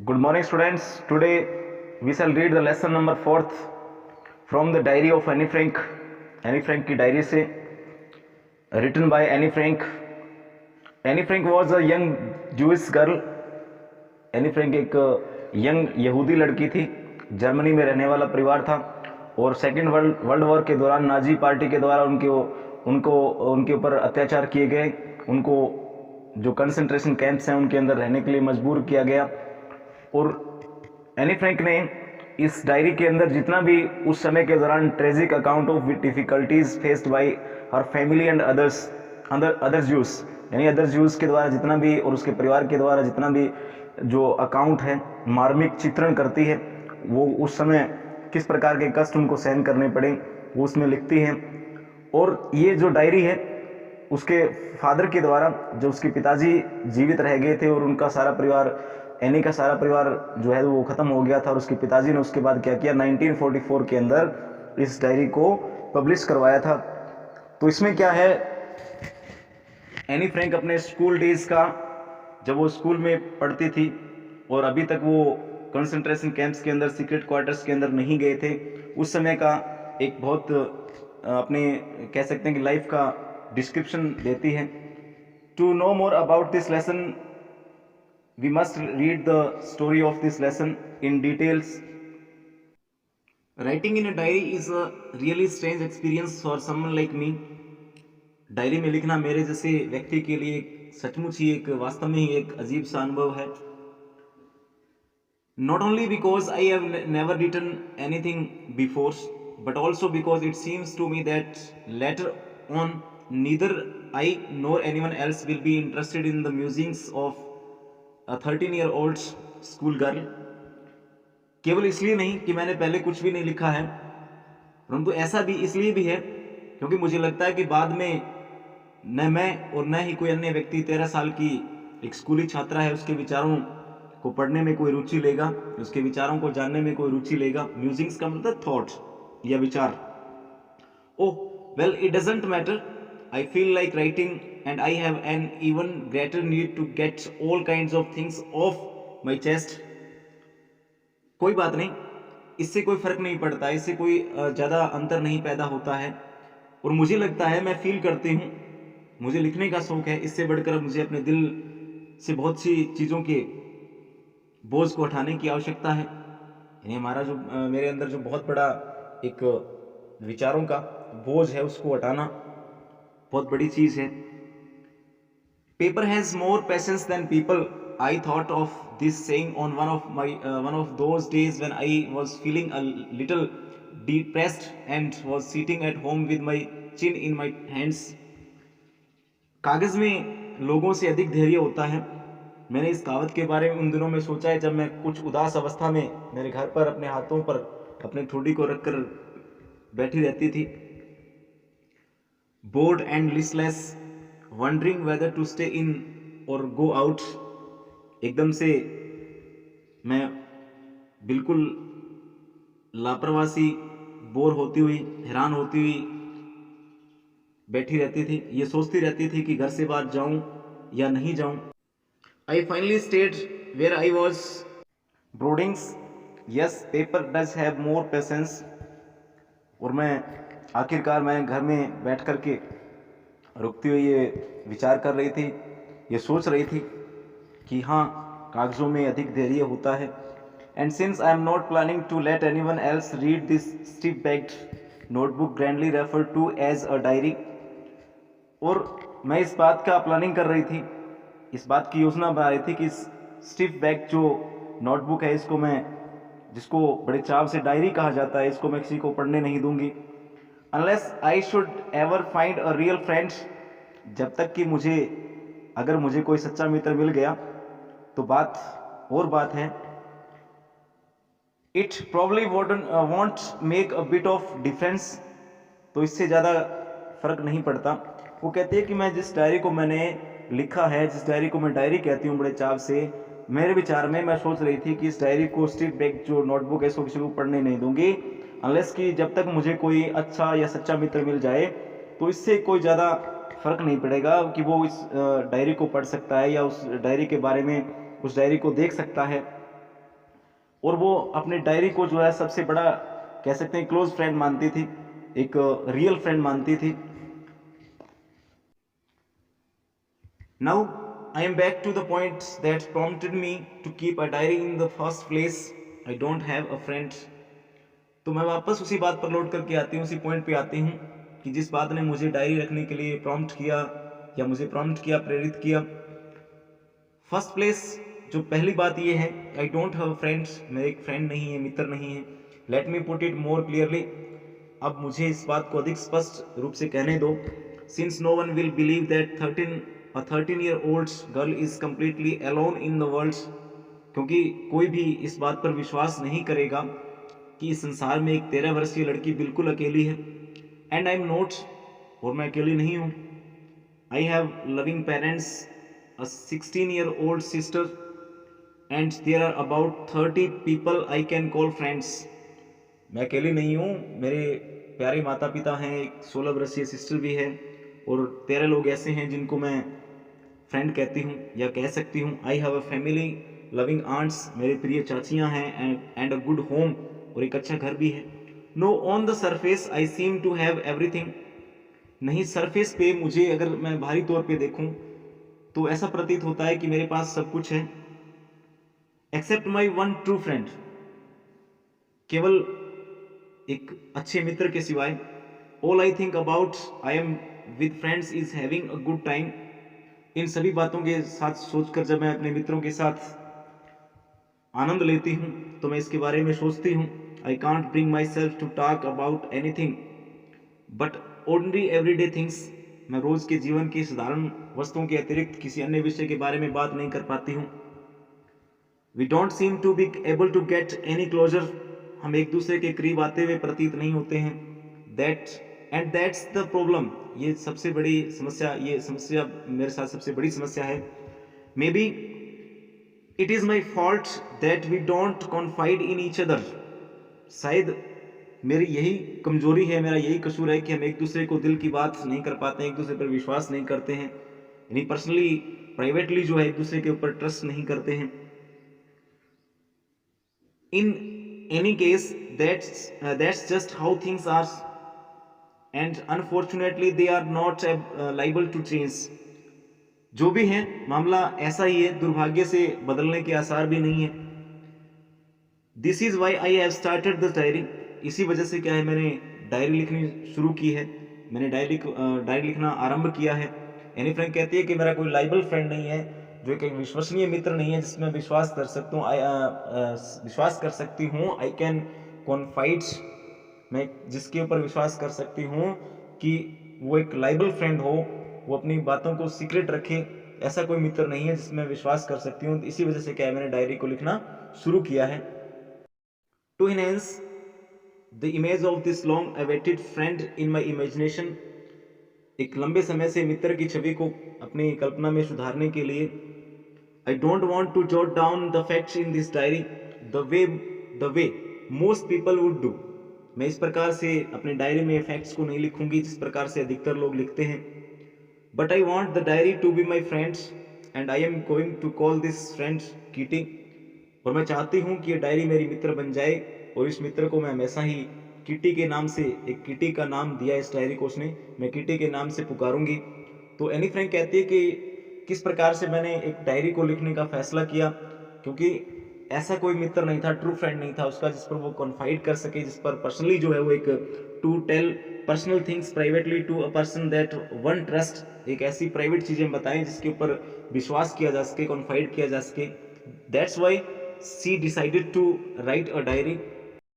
Good morning, students. Today we shall read the lesson number 4th from the diary of Annie Frank. Annie Frank की diary से, written by Annie Frank. Annie Frank was a young Jewish girl. Annie Frank एक young यहूदी लड़की थी, Germany में रहने वाला परिवार था और सेकेंड वर्ल्ड वॉर के दौरान नाजी पार्टी के द्वारा उनके ऊपर अत्याचार किए गए। उनको जो कंसंट्रेशन कैंप्स हैं उनके अंदर रहने के लिए मजबूर किया गया। और एनी फ्रैंक ने इस डायरी के अंदर जितना भी उस समय के दौरान tragic account of difficulties faced by her family and others Jews, यानी अदर्स ज्यूज के द्वारा जितना भी और उसके परिवार के द्वारा जितना भी जो अकाउंट है, मार्मिक चित्रण करती है वो उस समय किस प्रकार के कष्ट उनको सहन करने पड़े वो उसमें लिखती है। और ये जो डायरी है उसके फादर के द्वारा, जो उसके पिताजी जीवित रह गए थे और उनका सारा परिवार, एनी का सारा परिवार जो है वो ख़त्म हो गया था, और उसके पिताजी ने उसके बाद क्या किया, 1944 के अंदर इस डायरी को पब्लिश करवाया था। तो इसमें क्या है, एनी फ्रैंक अपने स्कूल डेज का, जब वो स्कूल में पढ़ती थी और अभी तक वो कंसंट्रेशन कैंप्स के अंदर, सीक्रेट क्वार्टर्स के अंदर नहीं गए थे, उस समय का एक बहुत अपने कह सकते हैं कि लाइफ का डिस्क्रिप्शन देती है। To know more about this lesson we must read the story of this lesson in details. Writing in a diary is a really strange experience for someone like me. Diary में लिखना मेरे जैसे व्यक्ति के लिए सचमुच ही एक, वास्तव में ही एक अजीब सा अनुभव है। Not only because I have never written anything before, but also because it seems to me that later on neither I nor anyone else will be interested in the musings of a 13-year-old school girl. केवल इसलिए नहीं कि मैंने पहले कुछ भी नहीं लिखा है, परंतु ऐसा भी इसलिए भी है क्योंकि मुझे लगता है कि बाद में न मैं और न ही कोई अन्य व्यक्ति 13 साल की एक स्कूली छात्रा है, उसके विचारों को पढ़ने में कोई रुचि लेगा, उसके विचारों को जानने में कोई रुचि लेगा। म्यूजिंग्स का मतलब थॉट या विचार। ओह well, it doesn't matter, I feel like writing and I have an even greater need to get all kinds of things off my chest. कोई बात नहीं, इससे कोई फर्क नहीं पड़ता, इससे कोई ज़्यादा अंतर नहीं पैदा होता है। और मुझे लगता है, मैं फील करती हूँ, मुझे लिखने का शौक है, इससे बढ़कर मुझे अपने दिल से बहुत सी चीज़ों के बोझ को हटाने की आवश्यकता है। यानी हमारा जो मेरे अंदर जो बहुत बड़ा एक विचारों का बोझ है उसको हटाना बहुत बड़ी चीज है। Paper has more patience than people. I thought of this saying on one of those days when I was feeling a little depressed and was sitting at home with my chin in my hands. कागज में लोगों से अधिक धैर्य होता है। मैंने इस कहावत के बारे में उन दिनों में सोचा है जब मैं कुछ उदास अवस्था में मेरे घर पर अपने हाथों पर अपने ठोड़ी को रखकर बैठी रहती थी। bored and listless, wondering whether to stay in or go out. एकदम से मैं बिल्कुल लापरवाही, बोर होती हुई, हैरान होती हुई बैठी रहती थी, ये सोचती रहती थी कि घर से बाहर जाऊं या नहीं जाऊं। I finally stayed where I was brooding. Yes, paper does have more patience. और मैं आखिरकार मैं घर में बैठ कर के रुकती हुई ये विचार कर रही थी, ये सोच रही थी कि हाँ, कागज़ों में अधिक धैर्य होता है। And since I am not planning to let anyone else read this stiff backed notebook grandly refer to as a diary. और मैं इस बात का प्लानिंग कर रही थी, इस बात की योजना बना रही थी कि स्टिफ बैग जो नोटबुक है इसको मैं, जिसको बड़े चाव से डायरी कहा जाता है, इसको मैं किसी को पढ़ने नहीं दूंगी। Unless I should ever find a real friend, जब तक कि अगर मुझे कोई सच्चा मित्र मिल गया तो बात है। It probably won't make a bit of difference, तो इससे ज़्यादा फर्क नहीं पड़ता। वो कहती है कि मैं जिस डायरी को मैंने लिखा है, जिस डायरी को मैं डायरी कहती हूँ बड़े चाव से, मेरे विचार में मैं सोच रही थी कि इस डायरी को, स्टिफ बैग जो नोटबुक है, इसको किसी को पढ़ने नहीं दूंगी, अनलेस कि जब तक मुझे कोई अच्छा या सच्चा मित्र मिल जाए, तो इससे कोई ज़्यादा फर्क नहीं पड़ेगा कि वो इस डायरी को पढ़ सकता है या उस डायरी के बारे में, उस डायरी को देख सकता है। और वो अपने डायरी को जो है सबसे बड़ा कह सकते हैं क्लोज फ्रेंड मानती थी, एक रियल फ्रेंड मानती थी. Now I am back to the point that prompted me to keep a diary in the first place. I don't have a friend. तो मैं वापस उसी बात पर लौट करके आती हूँ, उसी पॉइंट पे आती हूँ कि जिस बात ने मुझे डायरी रखने के लिए प्रॉम्प्ट किया या मुझे प्रॉम्प्ट किया, प्रेरित किया. फर्स्ट प्लेस जो पहली बात ये है, आई डोंट हैव फ्रेंड्स, मेरे एक फ्रेंड नहीं है, मित्र नहीं है. Let me put it more clearly. अब मुझे इस बात को अधिक स्पष्ट रूप से कहने दो. Since no one will believe that 13-year-old girl is completely alone in the world, क्योंकि कोई भी इस बात पर विश्वास नहीं करेगा कि इस संसार में एक 13 वर्षीय लड़की बिल्कुल अकेली है. एंड आई एम नॉट, और मैं अकेली नहीं हूँ. I have loving parents, a 16-year-old sister, and there are about 30 people I can call friends. मैं अकेली नहीं हूँ, मेरे प्यारे माता पिता हैं, एक 16 वर्षीय सिस्टर भी है, और 13 लोग ऐसे हैं जिनको मैं फ्रेंड कहती हूँ या कह सकती हूँ. I have a family, loving aunts, मेरे प्रिय चाचियाँ हैं, एंड अ गुड होम, और एक अच्छा घर भी है. No on the surface I seem to have everything. नहीं, सरफेस पे मुझे अगर मैं बाहरी तौर पे देखूं तो ऐसा प्रतीत होता है कि मेरे पास सब कुछ है, except my one true friend, केवल एक अच्छे मित्र के सिवाय. All I think about I am with friends is having a good time. इन सभी बातों के साथ सोचकर जब मैं अपने मित्रों के साथ आनंद लेती हूँ तो मैं इसके बारे में सोचती हूँ. I can't bring myself to talk about anything but ordinary everyday things. मैं रोज के जीवन की साधारण वस्तुओं के अतिरिक्त किसी अन्य विषय के बारे में बात नहीं कर पाती हूँ. We don't seem to be able to get any closer. हम एक दूसरे के करीब आते हुए प्रतीत नहीं होते हैं. That's the problem. ये सबसे बड़ी समस्या, ये समस्या मेरे साथ सबसे बड़ी समस्या है. Maybe it is my fault that we don't confide in each other. शायद मेरी यही कमजोरी है, मेरा यही कसूर है कि हम एक दूसरे को दिल की बात नहीं कर पाते हैं, एक दूसरे पर विश्वास नहीं करते हैं, यानी पर्सनली प्राइवेटली जो है एक दूसरे के ऊपर ट्रस्ट नहीं करते हैं. In any case that's just how things are, and unfortunately they are not liable to change. जो भी है मामला ऐसा ही है, दुर्भाग्य से बदलने के आसार भी नहीं है. This is why I have started the diary. इसी वजह से क्या है, मैंने डायरी लिखनी शुरू की है, मैंने डायरी लिखना आरंभ किया है. एनी फ्रेंड कहती है कि मेरा कोई लाइबल फ्रेंड नहीं है, जो एक विश्वसनीय मित्र नहीं है जिसमें विश्वास कर सकता हूँ, विश्वास कर सकती हूँ. आई कैन कॉन्फाइड, मैं जिसके ऊपर विश्वास कर सकती हूँ कि वो एक लाइबल फ्रेंड हो, वो अपनी बातों को सीक्रेट रखे, ऐसा कोई मित्र नहीं है जिसमें विश्वास कर सकती हूँ. इसी वजह से क्या है, मैंने डायरी को लिखना शुरू किया है. To enhance the image of this long awaited friend in my imagination, एक लंबे समय से मित्र की छवि को अपनी कल्पना में सुधारने के लिए, I don't want to jot down the facts in this diary the way most people would do. मैं इस प्रकार से अपने डायरी में फैक्ट्स को नहीं लिखूंगी जिस प्रकार से अधिकतर लोग लिखते हैं. But I want the diary to be my friends and I am going to call this friend Kitty. और मैं चाहती हूँ कि ये डायरी मेरी मित्र बन जाए, और इस मित्र को मैं हमेशा ही किटी के नाम से, एक किटी का नाम दिया इस डायरी को उसने, मैं किटी के नाम से पुकारूंगी. तो एनी फ्रैंक कहती है कि किस प्रकार से मैंने एक डायरी को लिखने का फैसला किया, क्योंकि ऐसा कोई मित्र नहीं था, ट्रू फ्रेंड नहीं था उसका जिस पर वो कॉन्फाइड कर सके, जिस पर पर्सनली जो है वो एक to tell personal things privately to a person that one trust, एक ऐसी प्राइवेट चीज़ें बताएं जिसके ऊपर विश्वास किया जा सके, कॉन्फाइड किया जा सके. That's why she decided to write a diary.